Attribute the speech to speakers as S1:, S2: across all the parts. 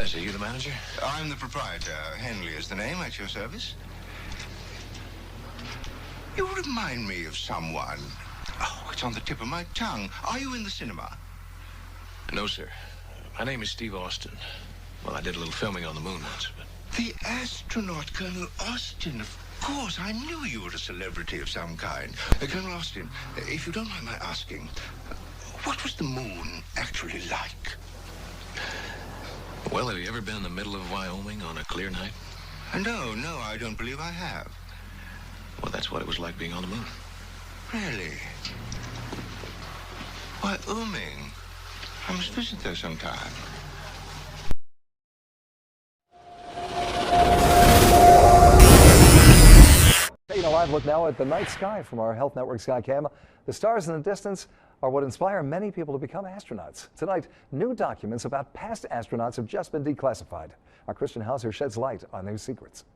S1: Yes, are you the manager?
S2: I'm the proprietor. Henley is the name, at your service. You remind me of someone. Oh, it's on the tip of my tongue. Are you in the cinema?
S1: No, sir. My name is Steve Austin. Well, I did a little filming on the moon once, but...
S2: The astronaut, Colonel Austin. Of course, I knew you were a celebrity of some kind. Colonel Austin, if you don't mind my asking, what was the moon actually like?
S1: Well, have you ever been in the middle of Wyoming on a clear night?
S2: No, I don't believe I have.
S1: Well, that's what it was like being on the moon.
S2: Really? Wyoming. I must visit there sometime.
S3: Taking a live look now at the night sky from our Health Network Skycam. The stars in the distance are what inspire many people to become astronauts. Tonight, new documents about past astronauts have just been declassified. Our Christian Hauser sheds light on these secrets.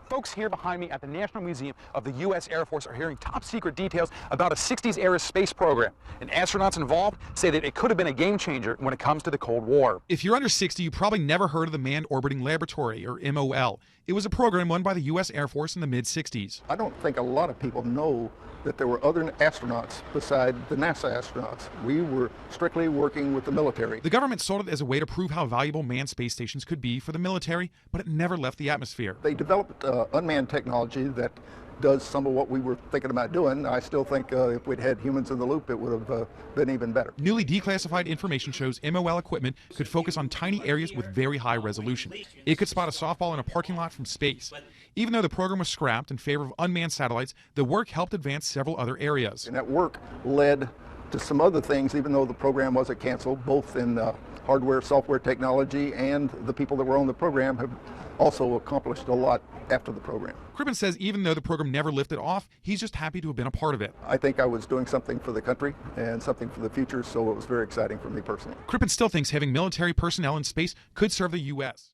S4: Folks here behind me at the National Museum of the U.S. Air Force are hearing top secret details about a 60s-era space program. And astronauts involved say that it could have been a game changer when it comes to the Cold War.
S5: If you're under 60, you probably never heard of the Manned Orbiting Laboratory, or MOL. It was a program run by the U.S. Air Force in the mid-60s.
S6: I don't think a lot of people know that there were other astronauts beside the NASA astronauts. We were strictly working with the military.
S5: The government sold it as a way to prove how valuable manned space stations could be for the military, but it never left the atmosphere.
S6: They developed unmanned technology that does some of what we were thinking about doing. I still think if we'd had humans in the loop, it would have been even better.
S5: Newly declassified information shows MOL equipment could focus on tiny areas with very high resolution. It could spot a softball in a parking lot from space. Even though the program was scrapped in favor of unmanned satellites, the work helped advance several other areas.
S6: And that work led to some other things, even though the program wasn't canceled, both in hardware, software technology, and the people that were on the program have also accomplished a lot after the program.
S5: Crippen says even though the program never lifted off, he's just happy to have been a part of it.
S6: I think I was doing something for the country and something for the future, so it was very exciting for me personally.
S5: Crippen still thinks having military personnel in space could serve the U.S.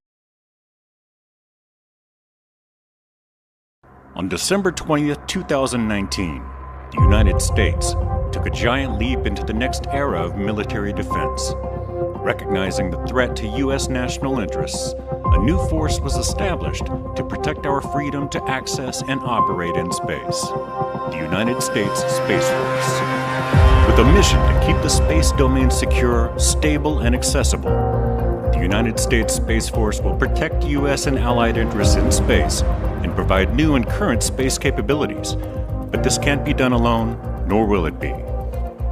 S7: On December 20th, 2019, the United States took a giant leap into the next era of military defense. Recognizing the threat to U.S. national interests, a new force was established to protect our freedom to access and operate in space, the United States Space Force. With a mission to keep the space domain secure, stable, and accessible, the United States Space Force will protect U.S. and allied interests in space and provide new and current space capabilities. But this can't be done alone, nor will it be.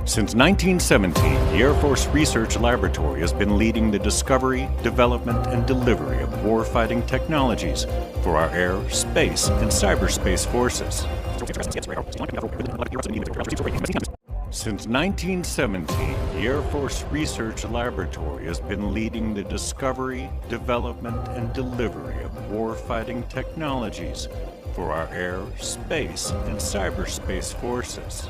S7: Since 1917, the Air Force Research Laboratory has been leading the discovery, development, and delivery of warfighting technologies for our air, space, and cyberspace forces. Since 1917, the Air Force Research Laboratory has been leading the discovery, development, and delivery of warfighting technologies for our air, space, and cyberspace forces.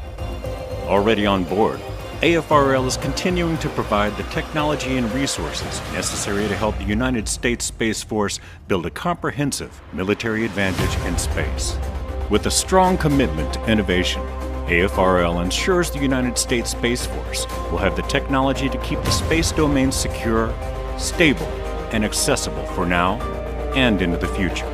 S7: Already on board, AFRL is continuing to provide the technology and resources necessary to help the United States Space Force build a comprehensive military advantage in space. With a strong commitment to innovation, AFRL ensures the United States Space Force will have the technology to keep the space domain secure, stable, and accessible for now and into the future.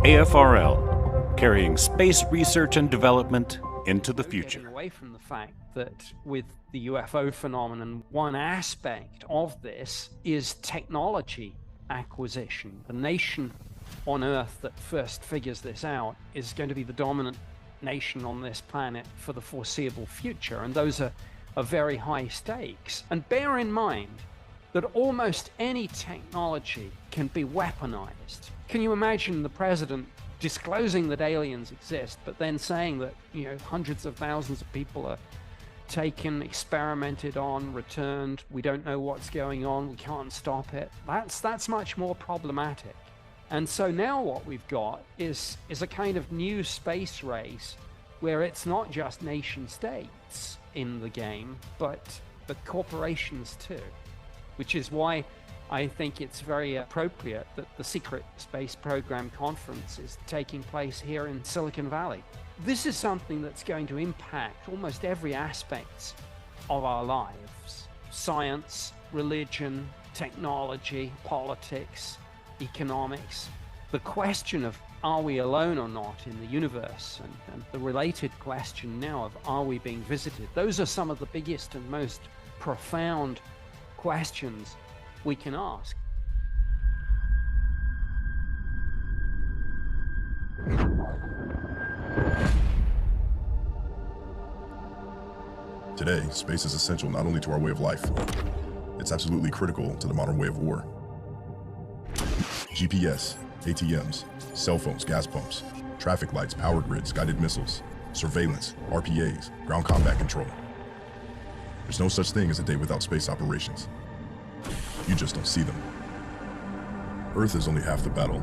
S7: AFRL, carrying space research and development into the future.
S8: Getting away from the fact that with the UFO phenomenon, one aspect of this is technology acquisition. The nation on Earth that first figures this out is going to be the dominant nation on this planet for the foreseeable future, and those are very high stakes. And bear in mind that almost any technology can be weaponized. Can you imagine the president disclosing that aliens exist, but then saying that, you know, hundreds of thousands of people are taken, experimented on, returned, we don't know what's going on, we can't stop it? That's much more problematic. And so now what we've got is a kind of new space race where it's not just nation states in the game, but corporations too, which is why I think it's very appropriate that the Secret Space Program Conference is taking place here in Silicon Valley. This is something that's going to impact almost every aspect of our lives: science, religion, technology, politics, economics. The question of are we alone or not in the universe, and the related question now of are we being visited, those are some of the biggest and most profound questions we can ask.
S9: Today, space is essential not only to our way of life, it's absolutely critical to the modern way of war. GPS, ATMs, cell phones, gas pumps, traffic lights, power grids, guided missiles, surveillance, RPAs, ground combat control. There's no such thing as a day without space operations. You just don't see them. Earth is only half the battle.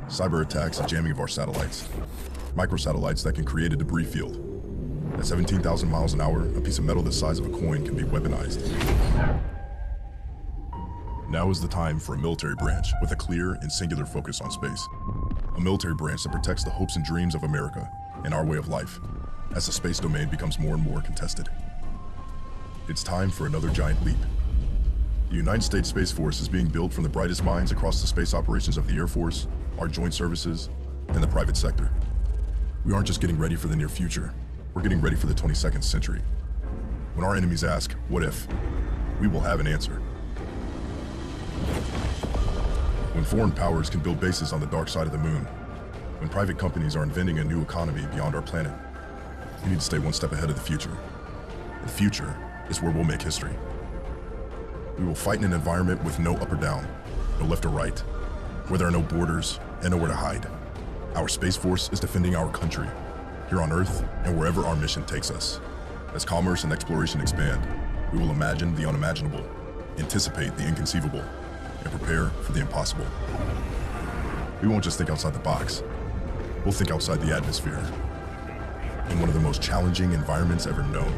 S9: Cyber attacks and jamming of our satellites. Microsatellites that can create a debris field. At 17,000 miles an hour, a piece of metal the size of a coin can be weaponized. Now is the time for a military branch with a clear and singular focus on space. A military branch that protects the hopes and dreams of America and our way of life as the space domain becomes more and more contested. It's time for another giant leap. The United States Space Force is being built from the brightest minds across the space operations of the Air Force, our joint services, and the private sector. We aren't just getting ready for the near future, we're getting ready for the 22nd century. When our enemies ask, what if? We will have an answer. When foreign powers can build bases on the dark side of the moon, when private companies are inventing a new economy beyond our planet, we need to stay one step ahead of the future. The future is where we'll make history. We will fight in an environment with no up or down, no left or right, where there are no borders and nowhere to hide. Our Space Force is defending our country, here on Earth and wherever our mission takes us. As commerce and exploration expand, we will imagine the unimaginable, anticipate the inconceivable, and prepare for the impossible. We won't just think outside the box, we'll think outside the atmosphere, in one of the most challenging environments ever known.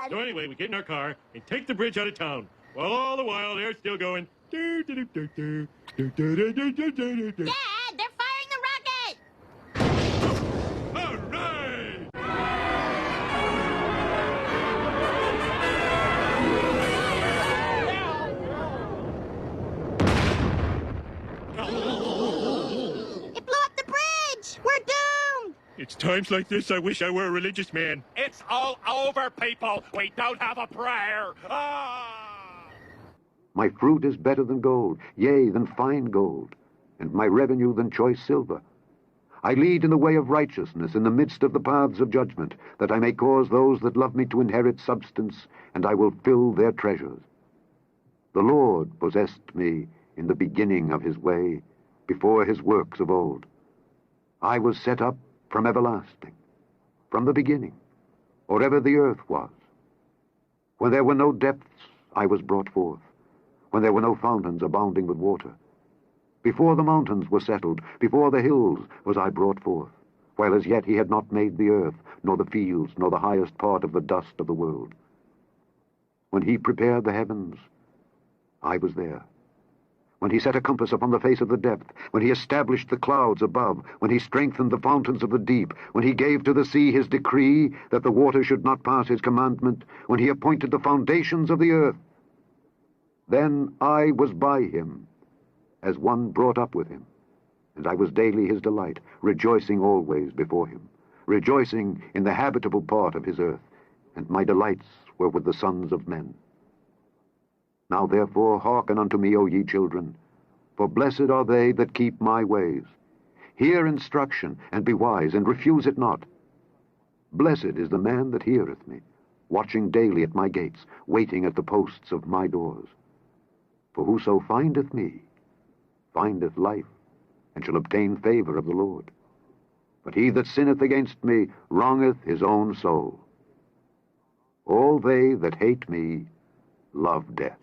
S10: So anyway, we get in our car and take the bridge out of town. While all the while they're still going. Dad, they're firing the rocket! All right! It blew up the bridge! We're doomed! It's times like this I wish I were a religious man.
S11: It's all over, people. We don't have a prayer. Ah!
S12: My fruit is better than gold, yea, than fine gold, and my revenue than choice silver. I lead in the way of righteousness in the midst of the paths of judgment, that I may cause those that love me to inherit substance, and I will fill their treasures. The Lord possessed me in the beginning of his way, before his works of old. I was set up from everlasting, from the beginning, or ever the earth was. When there were no depths, I was brought forth, when there were no fountains abounding with water. Before the mountains were settled, before the hills was I brought forth, while as yet he had not made the earth, nor the fields, nor the highest part of the dust of the world. When he prepared the heavens, I was there. When he set a compass upon the face of the depth, when he established the clouds above, when he strengthened the fountains of the deep, when he gave to the sea his decree that the water should not pass his commandment, when he appointed the foundations of the earth, then I was by him, as one brought up with him, and I was daily his delight, rejoicing always before him, rejoicing in the habitable part of his earth, and my delights were with the sons of men. Now therefore hearken unto me, O ye children, for blessed are they that keep my ways. Hear instruction, and be wise, and refuse it not. Blessed is the man that heareth me, watching daily at my gates, waiting at the posts of my doors. For whoso findeth me, findeth life, and shall obtain favor of the Lord. But he that sinneth against me wrongeth his own soul. All they that hate me love death.